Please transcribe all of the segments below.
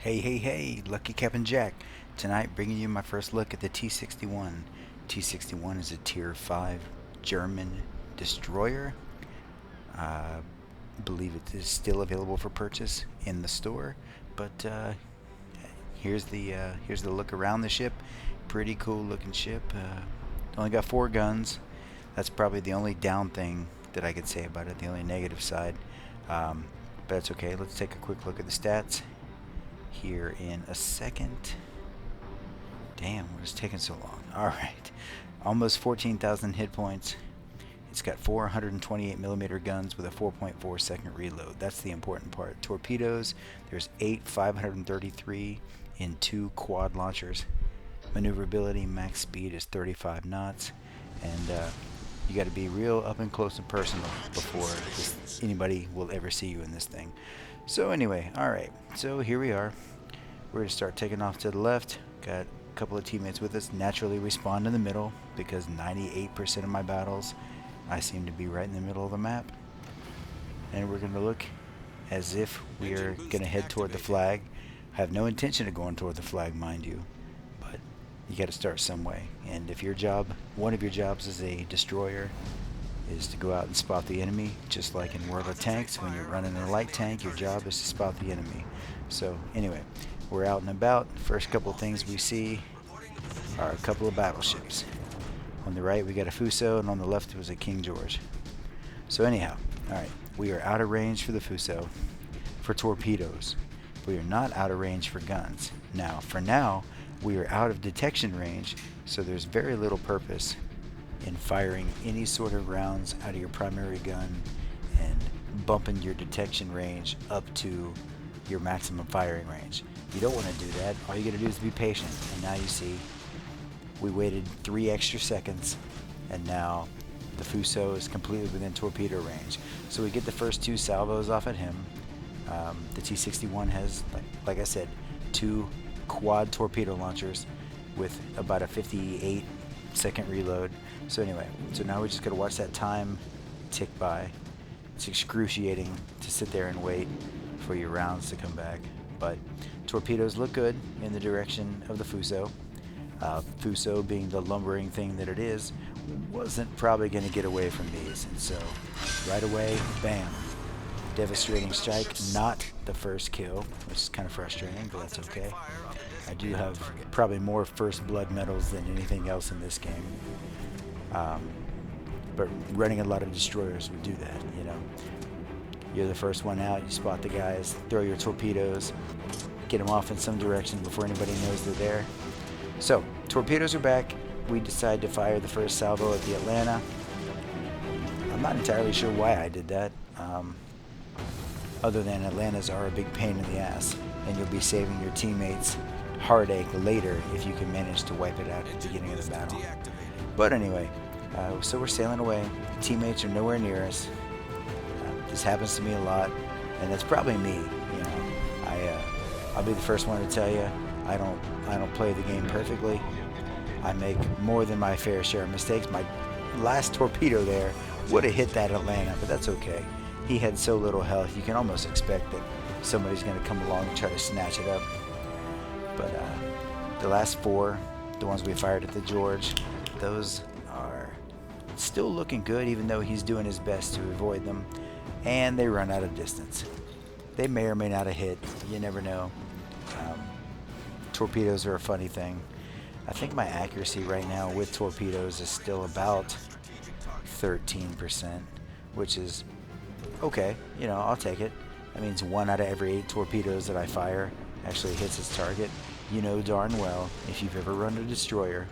Hey, Lucky Captain Jack. Tonight, bringing you my first look at the T-61. T-61 is a Tier 5 German destroyer. I believe it is still available for purchase in the store, but here's the look around the ship. Pretty cool looking ship. Only got 4 guns. That's probably the only down thing that I could say about it, the only negative side. But that's okay. Let's take a quick look at the stats here in a second. Damn, what is taking so long? Alright, almost 14,000 hit points. It's got 428mm guns with a 4.4 second reload. That's the important part. Torpedoes, there's 8 533 in 2 quad launchers. Maneuverability, max speed is 35 knots. And you got to be real up and close and personal before anybody will ever see you in this thing. So anyway, alright, so here we are. We're going to start taking off to the left. Got a couple of teammates with us. Naturally respawn in the middle because 98% of my battles I seem to be right in the middle of the map. And we're going to look as if we are going to head toward the flag. I have no intention of going toward the flag, mind you, but you got to start some way. And if one of your jobs as a destroyer is to go out and spot the enemy, just like in World of Tanks, when you're running a light tank, your job is to spot the enemy. So anyway, we're out and about. First couple of things we see are a couple of battleships. On the right we got a Fuso, and on the left was a King George. So anyhow, alright, we are out of range for the Fuso for torpedoes. We are not out of range for guns. Now, for now, we are out of detection range, so there's very little purpose in firing any sort of rounds out of your primary gun and bumping your detection range up to your maximum firing range. You don't want to do that. All you got to do is be patient. And now you see we waited 3 extra seconds, and now the Fuso is completely within torpedo range. So we get the first 2 salvos off at him. The T-61 has, like I said, 2 quad torpedo launchers with about a 58-second reload. So anyway, so now we just gotta watch that time tick by. It's excruciating to sit there and wait for your rounds to come back. But torpedoes look good in the direction of the Fuso. Fuso, being the lumbering thing that it is, wasn't probably going to get away from these. And so, right away, bam. Devastating strike. Not the first kill, which is kind of frustrating, but that's okay. I do have probably more first blood medals than anything else in this game. But running a lot of destroyers would do that, you know. You're the first one out, you spot the guys, throw your torpedoes, get them off in some direction before anybody knows they're there. So, torpedoes are back. We decide to fire the first salvo at the Atlanta. I'm not entirely sure why I did that, other than Atlantas are a big pain in the ass, and you'll be saving your teammates heartache later if you can manage to wipe it out at the beginning of the battle. But anyway, so we're sailing away. Teammates are nowhere near us. This happens to me a lot, and that's probably me. You know, I'll be the first one to tell you, I don't play the game perfectly. I make more than my fair share of mistakes. My last torpedo there would have hit that Atlanta, but that's okay. He had so little health, you can almost expect that somebody's going to come along and try to snatch it up. But the last 4, the ones we fired at the George, those are still looking good, even though he's doing his best to avoid them. And they run out of distance. They may or may not have hit. You never know. Torpedoes are a funny thing. I think my accuracy right now with torpedoes is still about 13%, which is okay. You know, I'll take it. That means 1 out of every 8 torpedoes that I fire actually hits its target. You know darn well, if you've ever run a destroyer,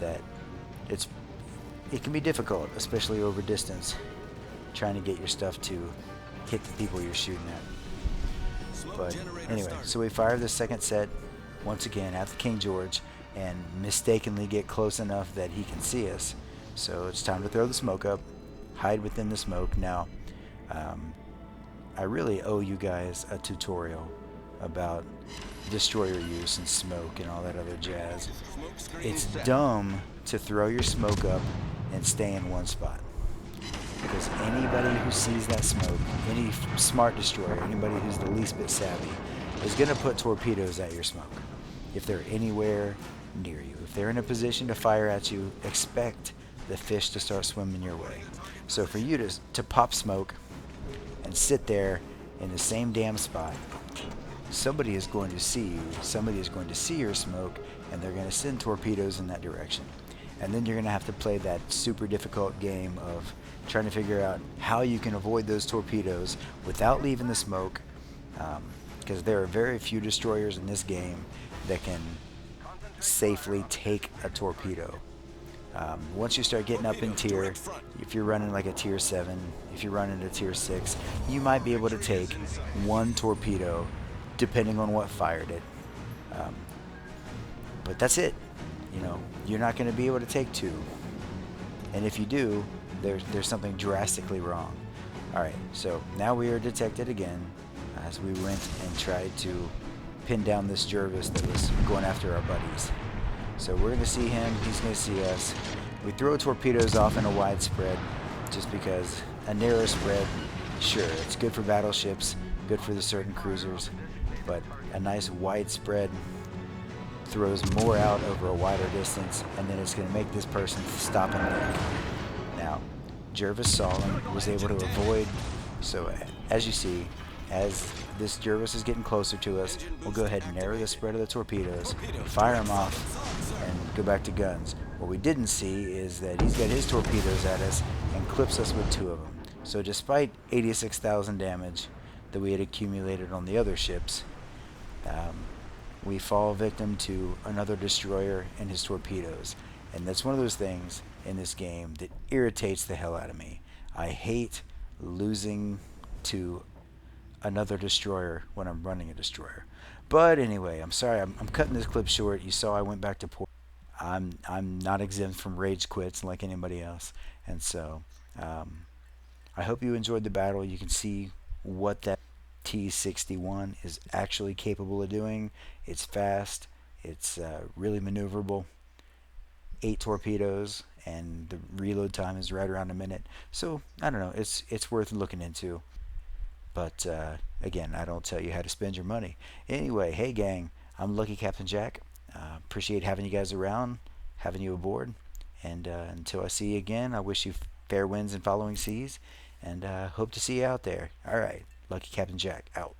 that it can be difficult, especially over distance, trying to get your stuff to hit the people you're shooting at. But anyway, so we fire the second set once again at the King George and mistakenly get close enough that he can see us. So it's time to throw the smoke up, hide within the smoke. Now, I really owe you guys a tutorial about destroyer use and smoke and all that other jazz. It's dumb to throw your smoke up and stay in one spot, because anybody who sees that smoke, any smart destroyer, anybody who's the least bit savvy, is going to put torpedoes at your smoke if they're anywhere near you. If they're in a position to fire at you, expect the fish to start swimming your way. So for you to pop smoke and sit there in the same damn spot, somebody is going to see you, somebody is going to see your smoke, and they're going to send torpedoes in that direction. And then you're going to have to play that super difficult game of trying to figure out how you can avoid those torpedoes without leaving the smoke, because there are very few destroyers in this game that can safely take a torpedo. Once you start getting up in tier, if you're running like a tier 7, if you're running a tier 6, you might be able to take one torpedo depending on what fired it. But that's it. You know, you're not going to be able to take two. And if you do, there's something drastically wrong. Alright, so now we are detected again as we went and tried to pin down this Jervis that was going after our buddies. So we're going to see him, he's going to see us. We throw torpedoes off in a wide spread just because a narrow spread, sure, it's good for battleships, good for the certain cruisers, but a nice wide spread throws more out over a wider distance, and then it's going to make this person stop and think. Now, Jervis saw him, was able to avoid, so as you see, as this Jervis is getting closer to us, we'll go ahead and narrow the spread of the torpedoes, fire them off, and go back to guns. What we didn't see is that he's got his torpedoes at us and clips us with 2 of them. So despite 86,000 damage that we had accumulated on the other ships, we fall victim to another destroyer and his torpedoes. And that's one of those things in this game that irritates the hell out of me. I hate losing to another destroyer when I'm running a destroyer. But anyway, I'm sorry, I'm cutting this clip short. You saw I went back to port. I'm not exempt from rage quits like anybody else. And so I hope you enjoyed the battle. You can see what that T-61 is actually capable of doing. It's fast, it's really maneuverable, 8 torpedoes, and the reload time is right around a minute. So I don't know, it's worth looking into. But again, I don't tell you how to spend your money. Anyway, hey gang, I'm Lucky Captain Jack. Appreciate having you guys around, having you aboard, and until I see you again, I wish you fair winds and following seas, and hope to see you out there. Alright, Lucky Captain Jack, out.